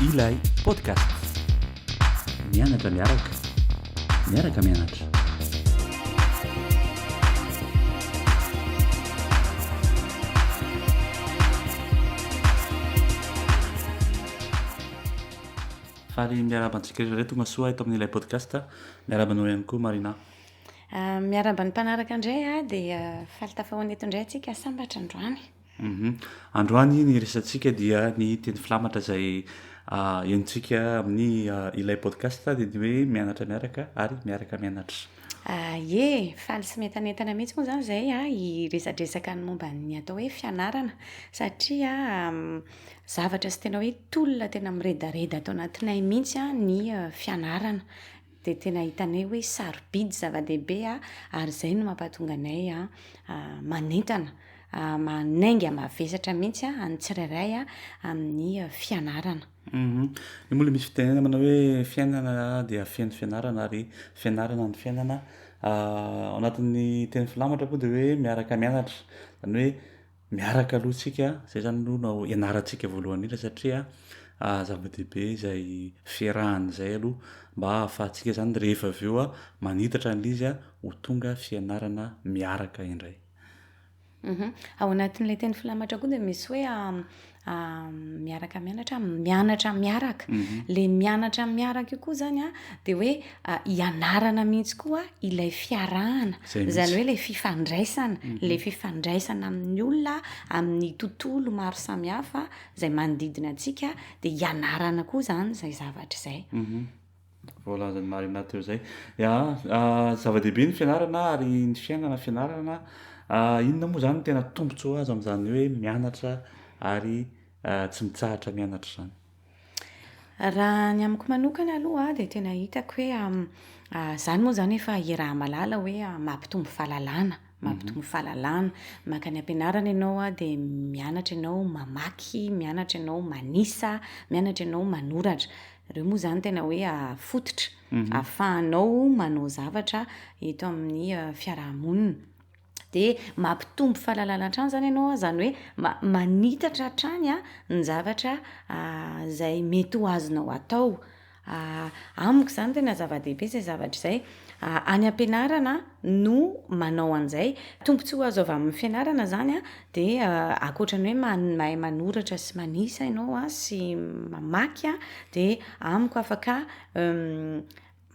Ilay podcast. Mianatra miaraka. Miaraka mianatra. Faly miarabantsika re tonga soa eto amin'ilay podcast. Miarabanao ihany koa Marina. Miarabany mpanaraka indray a dia faly tafahoneto indray atsika sambatra androany. Androany ny resantsika dia ny teny filamatra izay entsika amin'ny ilay podcast dia ny hoe mianatra miaraka ary miaraka mianatra. Ie, faly sy metanetana mihitsy moa zany izay a iresadresaka ny momba ny atao hoe fianarana satria zavatra sy tena hoe tolona tena miredareda atao anatinay mihitsy a ny fianarana. Dia tena hitanay hoe sarobidy zava-dehibe ary izay no mampatonga anay manentana manainga mavesatra mihitsy any tsirairay amin'ny fianarana. Ny moa misy fitenena manao hoe fiainana dia fiaino fianarana ary fianarana ny fiainana. Ao anatin'ny teny filamatra koa dia hoe miaraka mianatra, izany hoe miaraka aloha tsika, izay zany no ianarantsika voalohany indrindra satria zava-dehibe izay fiarahana izay aloha mba ahafahantsika zany rehefa avy eo manitatra an'izy ho tonga fianarana miaraka indray. Ao anatin'ilay teny filamatra koa dia misy hoe miaraka mianatra, mianatra miaraka. Ilay mianatra miaraka io koa zany dia hoe ianarana mihitsy koa ilay fiarahana. Izany hoe ilay fifandraisana, ilay fifandraisana amin'ny olona, amin'ny tontolo maro samihafa izay manodidina antsika dia ianarana koa zany izay zavatra izay. Voalazan'ny Marina teo izay. Zava-dehibe ny fianarana ary ny fiainana fianarana. Inona moa zany tena tombontsoa azo amin'izany hoe mianatra ary tsy mitsahatra mianatra izany? Raha ny amiko manokana aloha dia tena hitako hoe izany moa zany efa iaraha-malala hoe mampitombo fahalalana. Mampitombo fahalalana. Mankany am-pianarana ianao dia mianatra ianao mamaky, mianatra ianao manisa, mianatra ianao manoratra. Ireo moa zany tena hoe fototra ahafahanao manao zavatra eto amin'ny fiarahamonina. Dia mampitombo fahalalana hatrany zany ianao izany hoe manitatra hatrany ny zavatra izay mety ho azonao atao. Amiko izany tena zava-dehibe izay zavatra izay. Any am-pianarana no manao an'izay. Tombontsoa azo avy amin'ny fianarana zany dia ankoatran'ny hoe mahay manoratra sy manisa ianao sy mamaky dia amiko afaka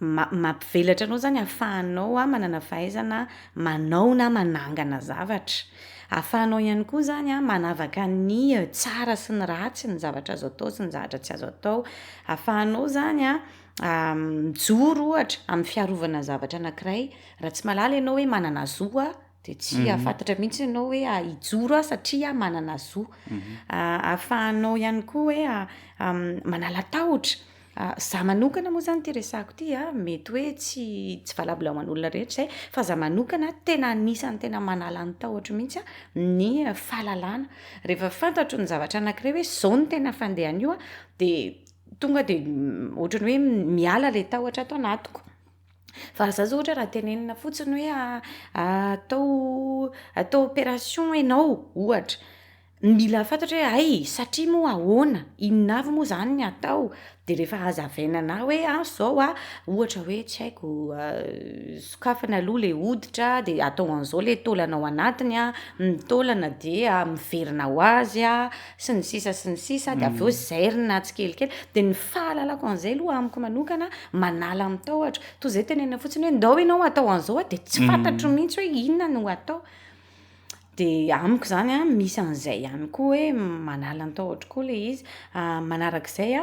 mampivelatra anao zany ahafahanao manana fahaizana manao na manangana zavatra. Ahafahanao ihany koa zany manavaka ny tsara sy ny ratsy ny zavatra azo atao sy ny zavatra tsy azo atao. Ahafahanao zany mijoro ohatra amin'ny fiarovana zavatra anankiray. Raha tsy mahalala ianao hoe manana zo dia tsy ahafantatra mihitsy ianao hoe hijoro satria manana zo. Ahafahanao ihany koa hoe manala tahotra. Zaho manokana moa zany ty resako ty mety hoe tsy valabla ho an'olona rehetra izay fa zaho manokana tena anisan'ny tena manala ny tahotra mihitsy ny fahalalana. Rehefa fantatro ny zavatra anankiray hoe zao ny tena fandehan'io dia tonga dia ohatran'ny hoe miala ilay tahotra ato anatiko. Fa raha zao ohatra raha tenenina fotsiny hoe atao opération ianao ohatra. Mila fantatra hoe ay satria moa ahoana, inona avy moa zany ny atao. Dia rehefa hazavainana hoe zao ohatra hoe tsy haiko sokafana aloha ilay hoditra dia atao an'izao ilay taolana ao anatiny ny taolana dia miverina ho azy sy ny sisa dia avy eo zairina tsikelikely. Dia ny fahalalako an'izay aloha amiko manokana manala amin'ny tahotra. Toy izay tenenina fotsiny hoe ndao ianao atao an'izao dia tsy fantatro mihitsy hoe inona no atao. Dia amiko zany misy an'izay ihany koa hoe manala ny tahotra koa ilay izy. Manarak'izay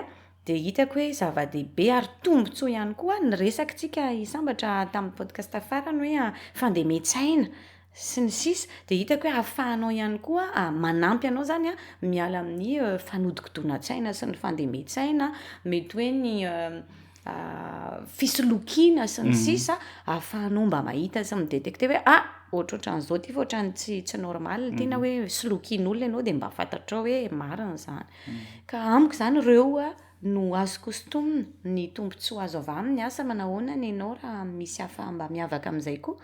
dia hitako hoe zava-dehibe ary tombontsoa ihany koa ny resakantsika isambatra tamin'ny podcast farany hoe fandeha miantsaina sy ny sisa. Dia hitako hoe ahafahanao ihany koa manampy anao zany miala amin'ny fanodikodonan-tsaina sy ny fandeha miantsaina. Mety hoe ny fisolokiana sy ny sisa ahafahanao mba mahita sy midetekte hoe ohatrohatran'izao ty fa ohatran'ny tsy normal ty na hoe solokian'olona ianao dia mba fantatrao hoe marina izany. Ka amiko izany ireo no azoko sintomina ny tombontsoa azo avy aminy asa manahoana ny ianao raha misy hafa mba miavaka amin'izay koa.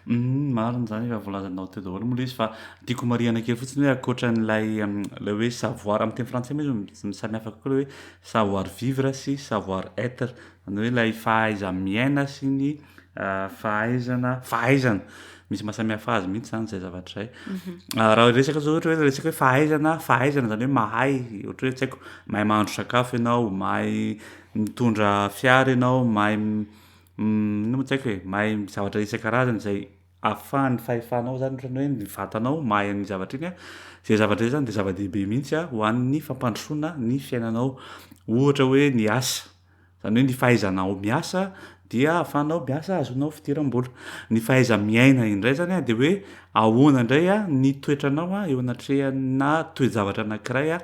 Marina zany efa volazanao teo daholo mola izy fa diako mariana kely fotsiny hoe akoatra n'lay le hoe savoir amin'ny teny frantsay misy samihafa kokoa le hoe savoir vivre sy savoir être zany hoe lay fahaiza miaina sy ny fahaizana misy mahasamihafa azy mihitsy zany zay zavatra zay. Raha resaka zao ohatra hoe resaka hoe fahaizana zany hoe mahay ohatra hoe tsy haiko mahay mahandro sakafo ianao, mahay mitondra fiara ianao, mahay ino moa tsy haiko e mahay zavatra isan-karazany zay ahafahan'ny fahefanao zany ohatrany hoe ny vatanao mahay an'iny zavatra iny a, zay zavatra zay zany de zava-dehibe mihitsy a ho an'ny fampandrosoana ny fiainanao. Ohatra hoe ny asa, zany hoe ny fahaizanao miasa dia ahafahanao miasa azonao fidiram-bola. Ny fahaiza miaina indray zany a de hoe ahoana indray a ny toetranao a eo anatrehana toe-javatra anankiray a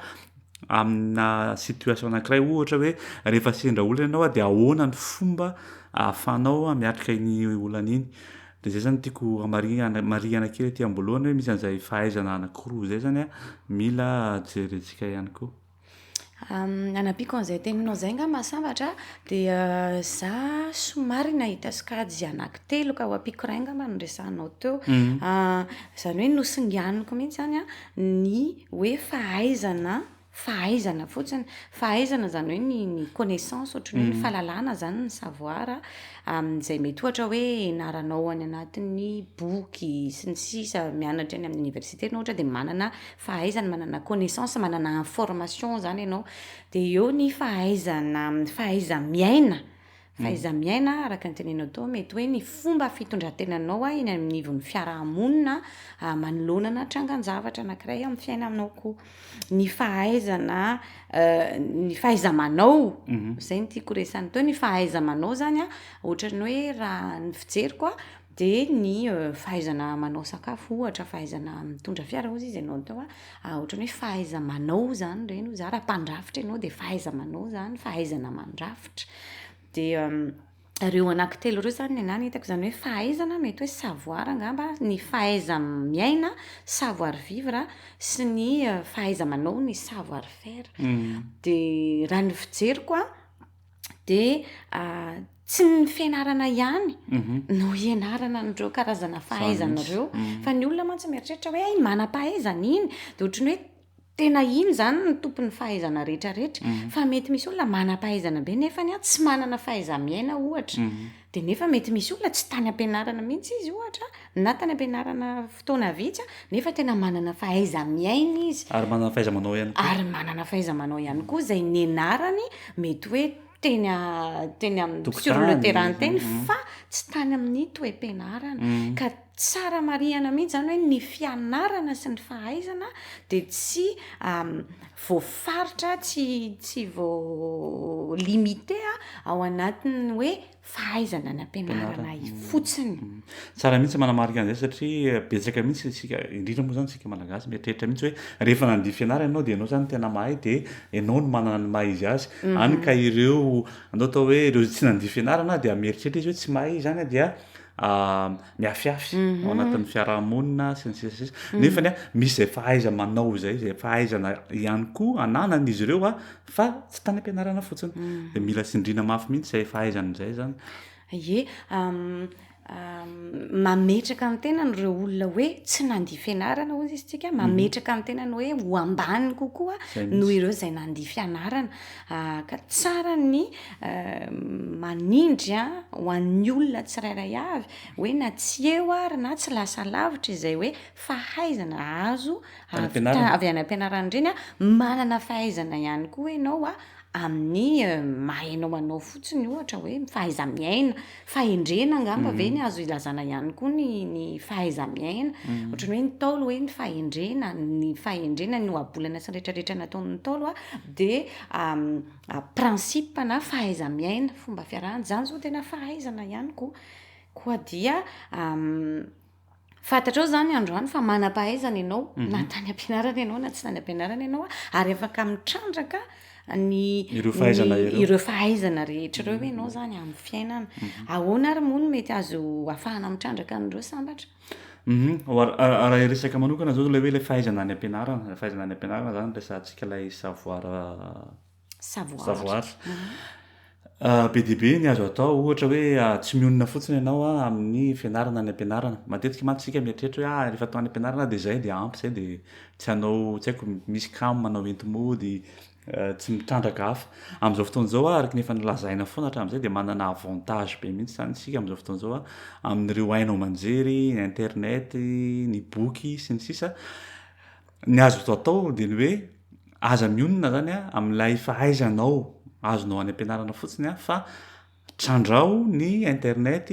amina situation anankiray ohatra hoe rehefa sendra olana ianao a de ahoana ny fomba ahafahanao miatrika iny olana iny. De zay zany tiako marihana kely aty am-boalohany hoe misy an'izay fahaizana anankiroa zay zany a mila jerentsika ihany koa. Anapiako an'izay teninao zay ngamba sambatra de za somary nahita sikajy anankitelo ka ho ampiko ray ngamba no resahanao teo. Zany hoe nosinganiko mihitsy zany a ny hoe fahaizana fotsiny. Fahaizana zany hoe ny connaissance ohatrany hoe ny fahalalana zany ny savoir zay mety ohatra hoe ianaranao any anatin'ny boky sy ny sisa mianatra eny amin'ny université ianao ohatra de manana fahaizana, manana connaissance, manana information zany ianao. De eo ny fahaiza-miaina. Fahaiza-miaina araka ny tenenao tao mety hoe ny fomba fitondrantenanao eny amin'n'ivon'ny fiarahamonina manoloana na trangan-javatra anankiray amin'ny fiainanao koa. Ny fahaizana ny fahaiza-manao zay no tiako resahana teo. Ny fahaiza-manao zany a ohatrany hoe raha ny fijeriko a de ny fahaizana manao sakafo ohatra, fahaizana mitondra fiara hozy izy ianao tao a ohatrany hoe fahaiza-manao zany reny hoy za raha mpandrafitra ianao de fahaiza-manao zany, fahaizana mandrafitra. De reo anankitelo reo zany ny anahy no hitako zany hoe fahaizana mety hoe savoir angamba, ny fahaiza-miaina savoir vivre sy ny fahaiza-manao ny savoir faire. De raha ny fijeriko a de tsy ny fianarana ihany no ianarana an'ireo karazana fahaizana ireo fa ny olona mantsy mieritreritra hoe manam-pahaizana iny de ohatrany hoe tena iny zany ny tompon'ny fahaizana rehetrarehetra fa mety misy olona manam-pahaizana be nefany a tsy manana fahaiza-miaina ohatra. De nefa mety misy olona tsy tany am-pianarana mihitsy izy ohatra na tany am-pianarana fotoana vitsy nefa tena manana fahaiza-miaina izy Ary manana fahaiza-manao ihany koa. Ary manana fahaiza-manao ihany koa zay nianarany mety hoe teny sur le terrain teny fa tsy tany amin'ny toe-pianarana. Ka tsara marihana mihitsy zany hoe ny fianarana sy ny fahaizana de tsy voafaritra, tsy voalimité ao anatin'ny hoe fahaizana ny ampianarana fotsiny. Tsara mihitsy manamarika an'izay satria betsaka mihitsy isika indrindra moa zany isika malagasy mieritreritra mihitsy hoe rehefa nandihy fianarana ianao de ianao zany tena mahay de ianao no manana ny maha izy azy. Hany ka ireo andao atao hoe ireo tsy nandihy fianarana dia mieritreritra izy hoe tsy mahay zany dia miafiafy ao anatin'ny fiarahamonina sy ny sisa sisa. Nefany a misy zay fahaiza-manao zay fahaizana ihany koa ananan'izy ireo fa tsy tany am-pianarana fotsiny. De mila tsindriana mafy mihitsy zay fahaizan'izay zany. Ie, mametraka amin'ny tenany ireo olona hoe tsy nandihy fianarana hozy izy tsika, mametraka amin'ny tenany hoe ho ambany kokoa noho ireo zay nandihy fianarana. Ka tsara ny manindry ho an'ny olona tsirairay avy hoe na tsy eo ary na tsy lasa lavitra izay hoe fahaizana azo avy any am-pianarana ireny manana fahaizana ihany koa ianao amin'ny mahainao manao fotsiny ohatra hoe fahaiza-miaina, fahendrena angamba ve ny azo ilazana ihany koa ny fahaiza-miaina. Ohatrany hoe ny Ntaolo hoe ny fahendrena ny ohabolana sy rehetrarehetra nataon'ny Ntaolo de principe na fahaiza-miaina, fomba fiarahana zany zao tena fahaizana ihany koa dia fantatrao zany androany fa manam-pahaizana ianao na tany am-pianarana ianao na tsy tany am-pianarana ianao ary afaka mitrandraka ireo fahaizana rehetra ireo ianao zany amin'ny fiainana. Ahoana ary moa no mety azo ahafahana mitrandraka an'ireo sambatra? Raha resaka manokana zao le hoe le fahaizana any am-pianarana, fahaizana any am-pianarana zany resantsika lay savoir. Be diabe ny azo atao ohatra hoe tsy mionona fotsiny ianao amin'ny fianarana ny ampianarana matetika manko tsika mieritreritra hoe rehefa atao any ampianarana de zay de ampy zay de tsy hanao tsy haiko misy kamo manao entomody tsy mitrandraka hafa am'zao fotoana zao araky ny efa nolazaina foana hatram'zay de manana avantage be mihitsy zany sika am'zao fotoana zao amin'ireo hainao manjery ny internet ny boky sy ny sisa ny azo atao de ny hoe aza mionona zany am'lay fahaizanao azonao any ampianarana fotsiny fa trandrao ny internet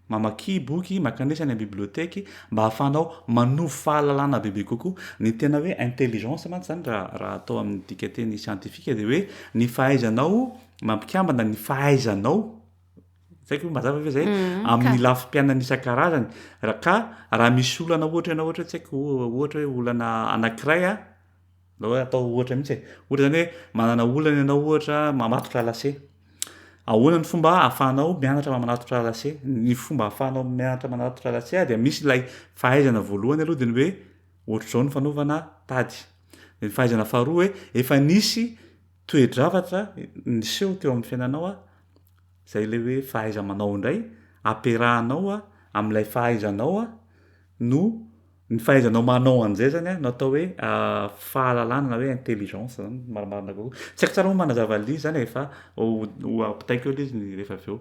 mamaky boky makanesy any biblioteka mba hahafahanao manovy fahalalana bebe kokoa ny tena hoe intelligence mantsy zany raha atao amin'ny dika teny scientifika de hoe ny fahaizanao mampikambana ny fahaizanao zaiko mazava ve zay amin'ny lafim-piainana isan-karazany ka raha misy olana ohatra ianao ohatra tsy haiko ohatra hoe olana anankiray atao ohatra mihitsy ohatra zany hoe manana olana ianao ohatra mamatotra lase ahoana ny fomba ahafahanao mianatra manatotra lase ny fomba ahafahanao mianatra manatotra lase dia misy lay fahaizana voalohany aloha de ny hoe ohatr'izao ny fanaovana tady de ny fahaizana faharoa hoe efa nisy toe-javatra niseho teo amin'ny fiainanao zay le hoe fahaiza manao indray ampiarahanao amin'ilay fahaizanao no ny fahaizanao manao an'izay zany no atao hoe fahalalana na hoe intelligence zany marimarina kokoa tsy haiko tsara moa manazava lizy zany efa ho ampitaiko eo lizy ny rehefa avy eo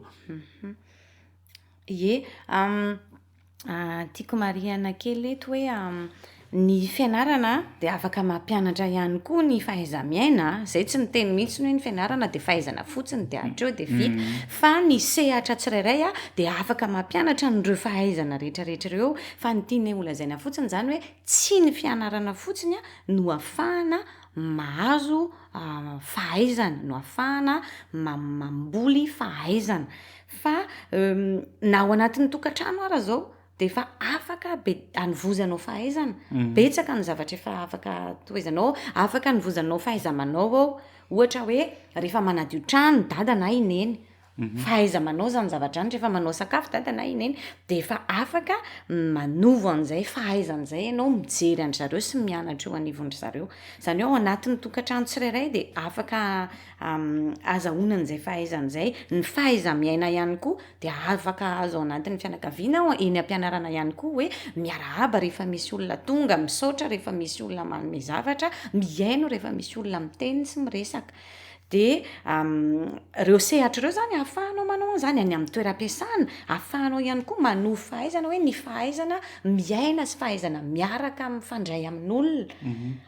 Ie, tiako marihana kely eto hoe ny fianarana de afaka mampianatra ihany koa ny fahaiza-miaina, zay tsy miteny mihitsy hoe ny fianarana de fahaizana fotsiny de hatreo de vita, fa ny sehatra tsirairay de afaka mampianatra an'ireo fahaizana rehetrarehetra ireo, fa ny tiany holazaina fotsiny zany hoe tsy ny fianarana fotsiny no ahafahana mahazo fahaizana, no ahafahana mamboly fahaizana, fa na ao anatin'ny tokantrano ara zao de efa afaka hanovozanao fahaizana betsaka ny zavatra efa afaka toezanao, afaka hanovozanao fahaiza-manao ao, ohatra hoe rehefa manadio trano dada na i neny, fahaiza-manao zany zavatra zany, rehefa manao sakafo dada na i neny de efa afaka manovo an'izay fahaizan'izay ianao mijery andry zareo sy mianatra eo anivondry zareo, zany hoe ao anatin'ny tokantrano tsirairay de afaka azahoana an'izay fahaizan'izay, ny fahaiza-miaina ihany koa de afaka azo ao anatin'ny fianakaviana eny am-pianarana ihany koa hoe miarahaba rehefa misy olona tonga misaotra, rehefa misy olona manome zavatra, mihaino rehefa misy olona miteny sy miresaka, de reo sehatra reo zany ahafahanao manao an'izany any amin'ny toeram-piasana, ahafahanao ihany koa manovo fahaizana hoe ny fahaizana miaina sy fahaizana miaraka mifandray amin'olona,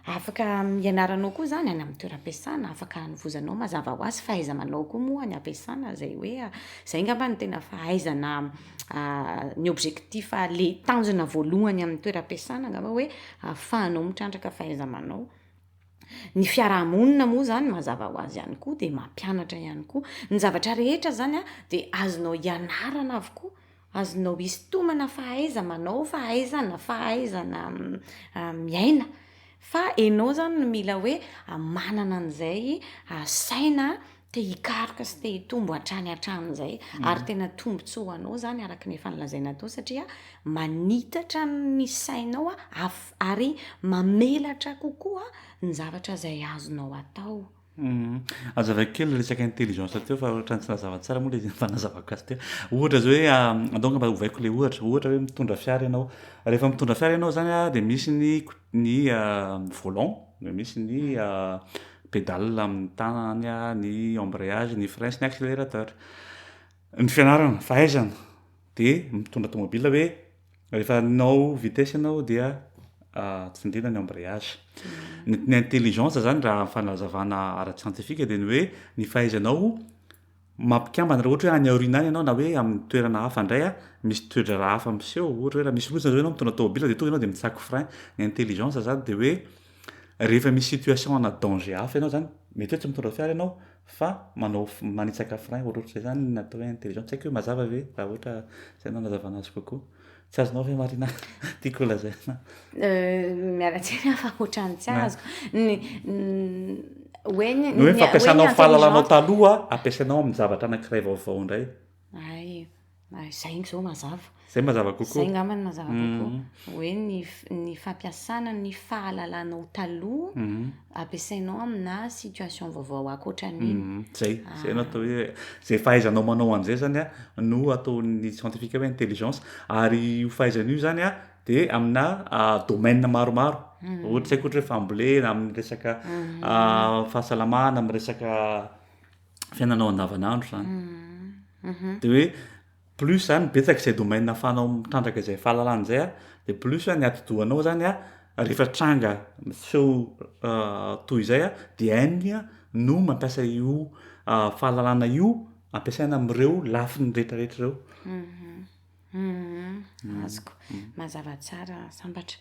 afaka ianaranao koa zany any amin'ny toeram-piasana, afaka hanovozanao mazava ho azy fahaiza-manao koa moa any am-piasana zay hoe zay ngamba ny tena fahaizana ny objectif le tanjona voalohany amin'ny toeram-piasana ngamba hoe ahafahanao mitrandraka fahaiza-manao. Ny fiarahamonina moa zany mazava ho azy ihany koa de mampianatra ihany koa ny zavatra rehetra zany de azonao ianarana avokoa, azonao isintomana fahaiza-manao, fahaizana miaina, fa ianao zany no mila hoe manana an'izay saina te hikaroka sy te hitombo hatrany hatramin'izay ary tena tombontsoa ho anao zany araka ny efa nolazaina tao satria manitatra ny sainao ary mamelatra kokoa ny zavatra zay azonao atao. Azavaiko kely resaka intelligence teo fa ohatrany tsy nazava tsara moa le fanazavako azy teo ohatra zao hoe andao ngamba ovaiko le ohatra hoe mitondra fiara ianao rehefa mitondra fiara ianao zany de misy ny volant de misy ny pédale amin'ny tanany ny embrayage ny frein sy ny accélérateur ny fianarana fahaizana de mitondra tomobile hoe rehefa anao vitesse ianao dia tsindriana ny embrayage ny intelligence zany raha fanazavana ara-scientifika de ny hoe ny fahaizanao mampikambana raha ohatra hoe any aoriana any ianao na hoe amin'ny toerana hafa indray misy toetra raha hafa miseho ohatra hoe raha misy loza zao ianao mitondra tomobile de tonga ianao de mitsako frein ny intelligence zany de hoe rehefa misy situation ana danger hafa ianao zany mety hoe tsy mitondra fiara ianao fa manitsaka frein ohatrohatr'izay zany natao hoe intelligence tsy haiko hoe mazava ve raha ohatra zay nanazavana azy kokoa tsy azonao ve Marina tiako lazaina mialatsiny fa ohatrany tsy azoko hoe fampiasanao fahalalana taloha ampiasainao amin'ny zavatra anankiray vaovao indray ay Zay iny zao mazava zay mazava zay kokoa. ngamany mazava kokoa hoe ny fampiasana ny fahalalanao taloha ampiasainao amina situation vaovao akoatran'iny. Zay no atao hoe zay fahaizanao manao an'izay zany a no ataon'ny scientifique hoe intelligence ary io fahaizana io zany a de amina domaine maromaro ohatry tsy haiko ohatra hoe fambolena amin'ny resaka fahasalamana amin'ny resaka fiainanao andavanandro zany de hoe plus zany betsaka izay domaine ahafahanao mitrandraka izay fahalalana zay a de plus a ny atidohanao zany a rehefa tranga feo toy izay a de hainy a no mampiasa io fahalalana io ampiasaina am'ireo lafiny rehetrarehetra reo. Azoko mazava tsara sambatra.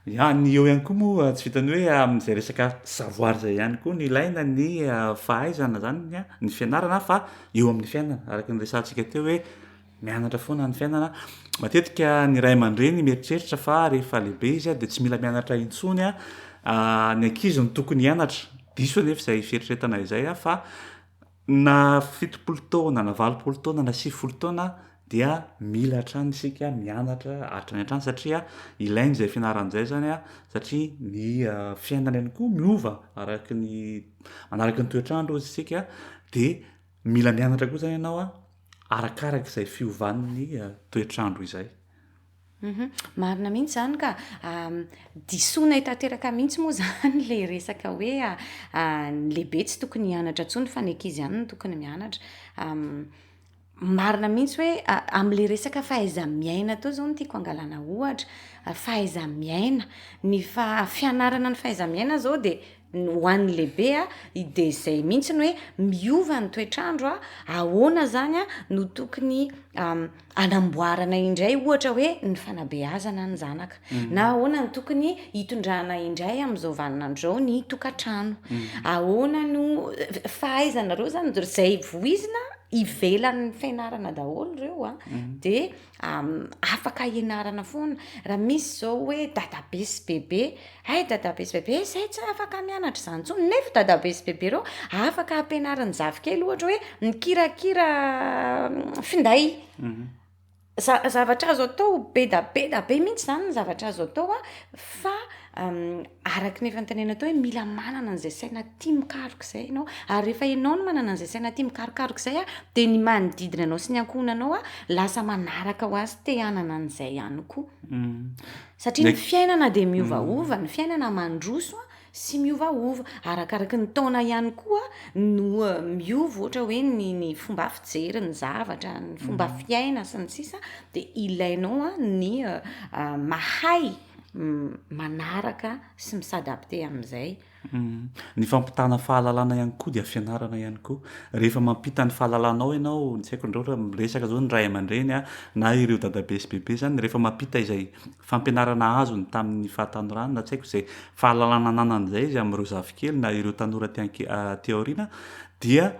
Ya ny eo ihany koa moa tsy vitany hoe am'izay resaka savoir zay ihany koa ny ilaina ny fahaizana zany a ny fianarana fa eo amin'ny fiainana araky ny resahantsika teo hoe mianatra foana ny fiainana matetika ny ray aman-dreny mieritreritra fa rehefa lehibe izy a de tsy mila mianatra intsony a ny ankizy no tokony hianatra diso anefa izay fieritreretana izay a fa na 70 taona na 80 taona na 90 taona dia mila hatrany isika mianatra hatrany hatrany satria ilainy zay fianaran'izay zany a satria ny fiainana ihany koa miova araky ny manaraky ny toetrandro ozy isika de mila mianatra koa zany ianao a arakarak' izay fiovan'ny toetrandro izay. Marina mihitsy zany ka disoina hitateraka mihitsy moa zany le resaka hoe ny lehibe tsy tokony hianatra ntsony fa ny ankizy ihany no tokony mianatra. Marina mihitsy hoe am'le resaka fahaiza-miaina tao zao no tiako angalana ohatra fahaiza-miaina ny fianarana ny fahaiza-miaina zao de ho an'ny lehibe a de zay mihitsy ny hoe miova ny toetrandro a ahoana zany a no tokony anamboarana indray ohatra hoe ny fanabeazana ny zanaka na ahoana ny tokony hitondrana indray am'izao vaninandro zao ny tokantrano ahoana no fahaizanareo zany zay voizina ivelan'ny fianarana daholo reo a de afaka ianarana foana raha misy zao hoe dadabe sy bebe dadabe sy bebe zay tsy afaka mianatra zany ntsony nefa dadabe sy bebe reo afaka ampianarany zafikely ohatra hoe mikirakira finday zavatra azo atao be da be mihitsy zany ny zavatra azo atao a fa araky ny efa nytenena tao hoe mila manana an'izay saina tia mikaroka izay ianao ary rehefa ianao no manana an'izay saina tia mikarokaroka izay a de ny manodidina anao sy ny ankohonanao a lasa manaraka ho azy te hanana an'izay ihany koa satria ny fiainana de miovaova ny fiainana mandroso a sy miovaova arakaraky ny taona ihany koa no miova ohatra hoe ny fomba fijery ny zavatra ny fomba fiaina sy ny sisa de ilainao a ny mahay manaraka sy misadapte am'izay. Ny fampitana fahalalana ihany koa dia fianarana ihany koa rehefa mampita ny fahalalànao ianao tsy haiko ndreo miresaka zao ny ray aman-dreny a na ireo dadabe sy bebe zany rehefa mampita izay fampianarana azony tamin'ny fahatanorana na tsy haiko izay fahalalana ananan'izay izy am'ireo zafikely na ireo tanora teoriana dia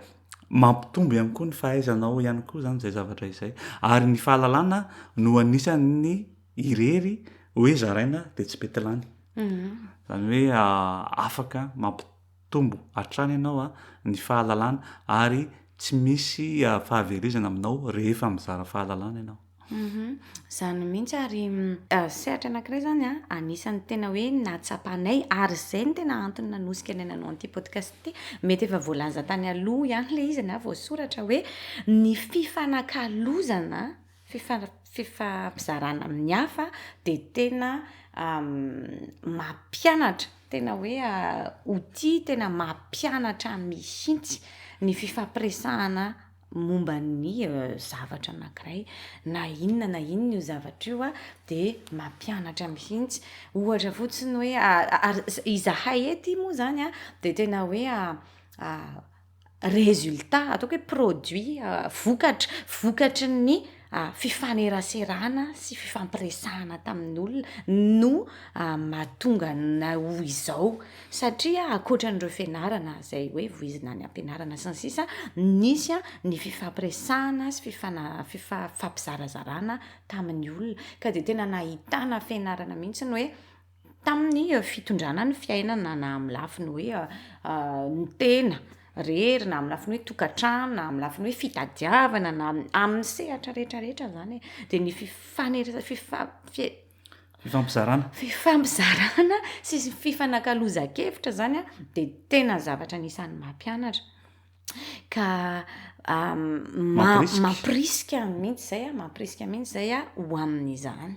mampitombo ihany koa ny fahaizanao ihany koa zany zay zavatra izay ary ny fahalalana no anisan'ny irery hoe zaraina de tsy betilany zany hoe afaka mampitombo hatrany ianao a ny fahalalana ary tsy misy fahaverizana aminao rehefa mizara fahalalana ianao. Zany mihitsy ary sehatra anankiray zany a anisan'ny tena hoe natsapanay ary zay ny tena antony nanosika ny nanao an'ity podcast ity mety efa voalaza tany aloha ihany le izy na voasoratra hoe ny fifanakalozana fifampizarana amin'ny hafa de tena mampianatra tena hoe outil tena mampianatra mihitsy ny fifampiresahana momba ny zavatra anankiray na inona io zavatra io a de mampianatra mihitsy ohatra fotsiny hoe izahay ety moa zany a de tena hoe résultat ataoko hoe produit vokatry ny fifaneraserana sy fifampiresahana tamin'ny olona no mahatonga na ho izao satria akoatran'ireo fianarana zay hoe voizina ny ampianarana sy ny sisa nisy a ny fifampiresahana sy fifampizarazarana tamin'ny olona ka de tena nahitana fianarana mihitsy ny hoe tamin'ny fitondrana ny fiainana na amin'ny lafiny hoe ny tena rery na amin'ny lafiny hoe tokantrano na amin'ny lafiny hoe fitadiavana na amin'ny sehatra rehetrarehetra zany de ny fifampizarana sy fifanankalozan-kevitra zany a de tena zavatra nisan'ny mampianatra ka mampirisika mihitsy zay mampirisika mihitsy zay a ho amin'izany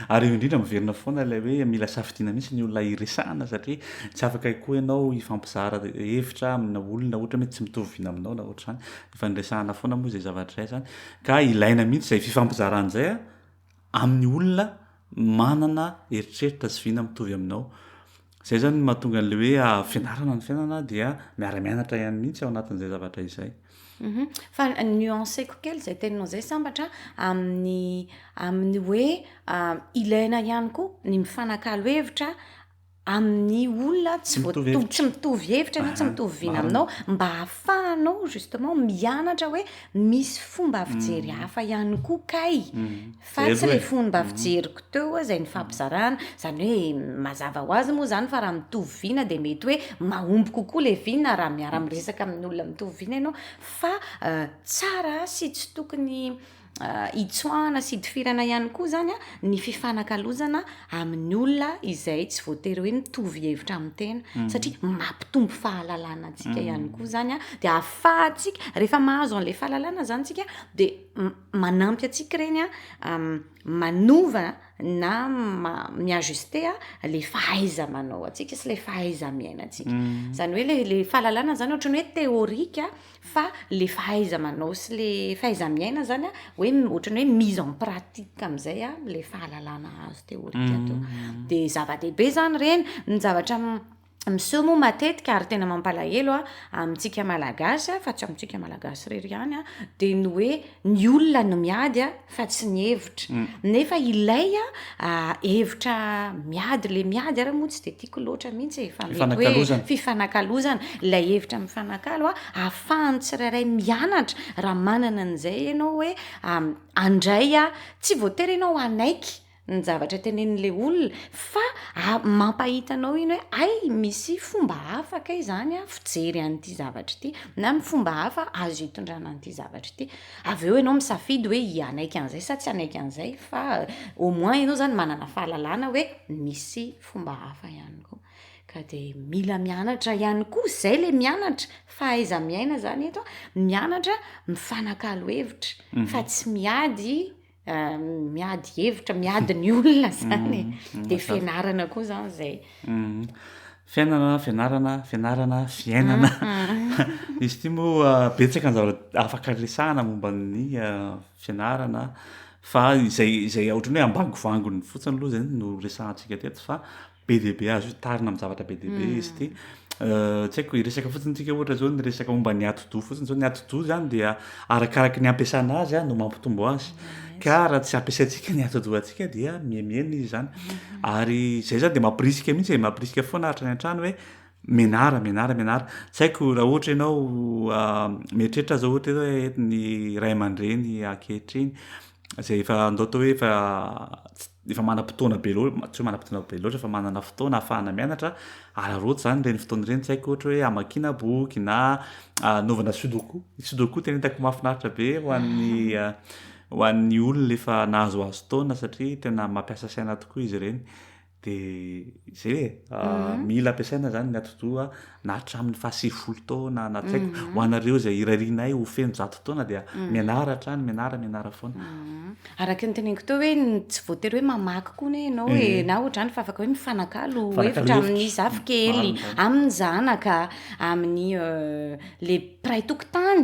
ary eo indrindra miverina foana lay hoe mila safidiana mihitsy ny olona iresahana satria tsy afaka koa ianao ifampizara hevitra amina olona ohatra hoe tsy mitovy vina aminao na ohatra zany efa niresahana foana moa zay zavatra zay zany ka ilaina mihitsy zay fifampizarana zay a amin'ny olona manana eritreritra sy vina mitovy aminao zay zany mahatonga an'le hoe fianarana ny fiainana dia miara-mianatra ihany mihitsy ao anatin'izay zavatra izay fa nuanceko kely zay teninao zay sambatra amin'ny hoe ilaina ihany koa ny mifanakalo hevitra amin'ny olona tsy mitovy hevitra na tsy mitovy vina aminao mba hahafahanao justement mianatra hoe misy fomba fijery hafa ihany koa kay fa tsy le fomba fijeriko teo zay ny fampizarana zany hoe mazava ho azy moa zany fa raha mitovy vina de mety hoe mahomby kokoa le vina raha miara miresaka amin'ny olona mitovy vina ianao fa tsara sy tsy tokony itsoahana sy idifirana ihany koa zany a ny fifanakalozana amin'ny olona izay tsy voatery hoe mitovy hevitra amin'ny tena satria mampitombo fahalalana antsika ihany koa zany a de ahafahantsika rehefa mahazo an'le fahalalana zany tsika de manampy atsika reny a manova na miajuste le fahaiza manao atsika sy le fahaiza miaina atsika zany hoe le fahalalana zany ohatrany hoe teorika fa le fahaiza manao sy le fahaiza miaina zany a hoe ohatrany hoe mise en pratique am'izay a le fahalalana azo teorika teo de zava-dehibe zany reny ny zavatra miseho moa matetika ary tena mampalahelo amintsika malagasy fa tsy amintsika malagasy rery ihany de ny hoe ny olona no miady fa tsy ny hevitra nefa ilay hevitra miady le miady ary moa tsy de tiako loatra mihitsy fa mety hoe fifanakalozana ilay hevitra mifanakalo ahafahan'ny tsirairay mianatra raha manana an'izay ianao hoe andray tsy voatery ianao anaiky ny zavatra tenen'le olona fa mampahitanao iny hoe ay misy fomba hafa kay zany fijery an'ity zavatra ity na my fomba hafa azo hitondrana an'ity zavatra ity avy eo ianao misafidy hoe anaiky an'izay sa tsy anaiky an'izay fa au moins ianao zany manana fahalalana hoe misy fomba hafa ihany koa ka de mila mianatra ihany koa zay le mianatra fahaiza miaina zany eto mianatra mifanakalo hevitra fa tsy miady hevitra miady ny olona zany de fianarana koa zany zay fianarana fiainana izy ty moa betsaka ny zavatra afaka resahana momba ny fianarana fa izay ohatrany hoe ambangovangony fotsiny aloha zany no resahantsika teto fa be dehibe azo tarina amin'ny zavatra be dehibe izy ty tsy haiko iresaka fotsiny tsika ohatra zao ny resaka momba ny atodo fotsiny zao ny atodo zany dia arakaraky ny ampiasana azy no mampitombo azy ka raha tsy ampiasaintsika ny atodo atsika dia miamiena izy zany ary zay zany de mampirisika mihitsy mampirisika foana aritra ny an-trano hoe menara tsy haiko raha ohatra ianao mieritreritra zao ohatra hoe ny ray aman-dreny ankehitriny zay efa andao tao hoe efa manam-potoana be loatra tsy hoe manam-potoana be loatra fa manana fotoana ahafahana mianatra ararotsy zany reny fotoana reny tsy haiko ohatra hoe amakiana boky na anaovana sudoku tena hitako mahafinaritra be ho an'ny olona efa nahazo azo taona satria tena mampiasa saina tokoa izy reny de zay mila ampiasaina zany ny atodoa na hatramin'ny fahasivifolo taona na tsy haiko ho anareo zay irarianay ho feno 100 taona dia mianara hatrany mianara foana araky ny teneniko teo hoe tsy voatery hoe mamaky koa ne ianao hoe na ohatrany fa afaka hoe mifanakalo hevitra amin'ny zafikely amin'ny zanaka amin'ny le pray tokotany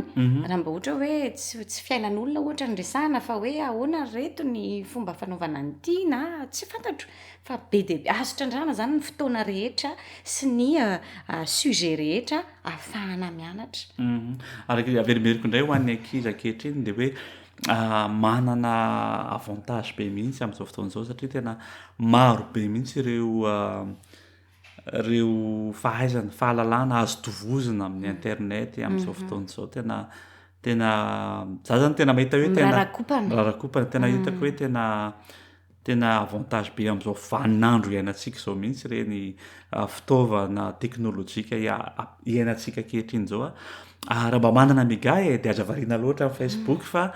raha mba ohatra hoe tsy fiainan'olona ohatra ny resahana fa hoe ahoana reto ny fomba fanaovana an'ity na tsy fantatro fa be dehibe azo trandrana zany ny fotoana rehetra sy ny sujet rehetra ahafahana mianatra araky averimeriko indray ho an'ny ankizy ankehitriny de hoe manana avantage be mihitsy amin'izao fotoan'izao satria tena maro be mihitsy ireo fahalalana azo tovozina amin'ny internet amin'izao fotoan'izao tena za zany tena mahita hoe tena rarakopana tena hitako hoe tena tena avantage be am'izao vaninandro iainantsika zao mihitsy reny fitaovana teknôlôjika iainantsika ankehitriny zao raha mba manana méga de aza variana loatra amin'ny Facebook fa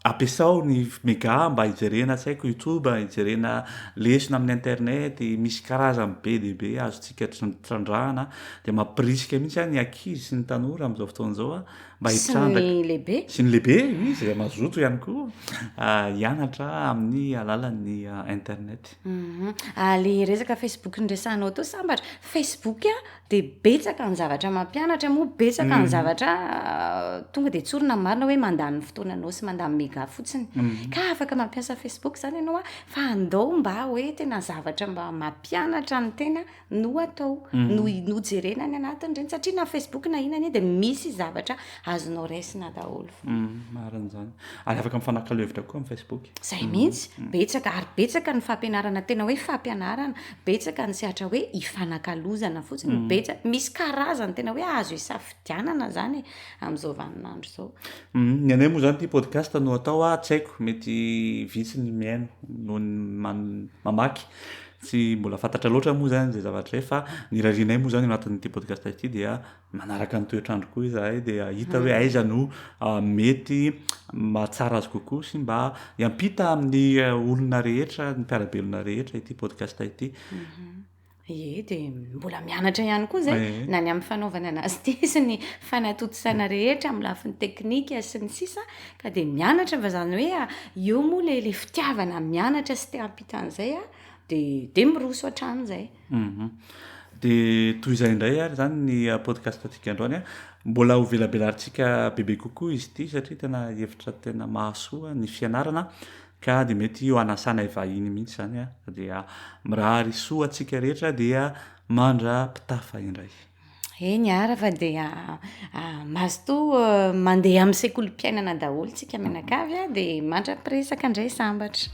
ampiasao ny méga mba hijerena tsy haiko youtube hijerena lesona amin'ny internet misy karazany be dehibe azontsika trandrahana de mampirisika mihitsy any ankizy sy ny tanora am'izao fotoan'izao mba hitrandraka ny lehibe sy ny lehibe izy mazoto ihany koa hianatra amin'ny alalan'ny internet. Le resaka Facebook ndraisanao tao sambatra Facebook de betsaka ny zavatra mampianatra moa betsaka ny zavatra tonga de tsorona marina hoe mandany fotoananao sy mandany méga fotsiny ka afaka mampiasa Facebook zany ianao fa andao mba hoe tena zavatra mba mampianatra ny tena no atao no jerena ny anatiny reny satria na Facebook na inany de misy zavatra azonao raisina daholo marin'zany ary afaka mifanakalo-hevitra koa amin'ny Facebook zay mihitsy betsaka ary betsaka ny fampianarana tena hoe fampianarana betsaka ny sehatra hoe ifanakalozana fotsiny misy karazany tena hoe azo isafidianana zany am'izao vaninandro zao ny anay moa zany ty podcast no atao tsy haiko mety vitsiny miaino no mamaky tsy mbola fantatra loatra moa zany zay zavatra fa ny rarianay moa zany anatin'ity podcast ity dia manaraka ny toetrandro koa izahay de hita hoe aiza no mety mahatsara azy kokoa sy mba hiampita amin'ny olona rehetra ny mpiarabelona rehetra ity podcast ity de mbola mianatra ihany koa zay na ny amin'ny fanaovana anazy ty sy ny fanatotosana rehetra amin'ny lafin'ny teknika sy ny sisa ka de mianatra fa zany hoe eo moa le fitiavana mianatra sy te hampita an'izay de miroso hatrany zay de toy izay indray ary zany ny podcast atika androany mbola ho velabelarintsika bebe kokoa izy ity satria tena hevitra tena mahasoa ny fianarana ka de mety ho anasana ivahiny mihitsy zany dia mirahary soa atsika rehetra dia mandra mpitafa indray eny ara fa dia mazoto mandeha amin'ny sekolim-piainana daholo tsika menakavy de mandra-piresaka indray sambatra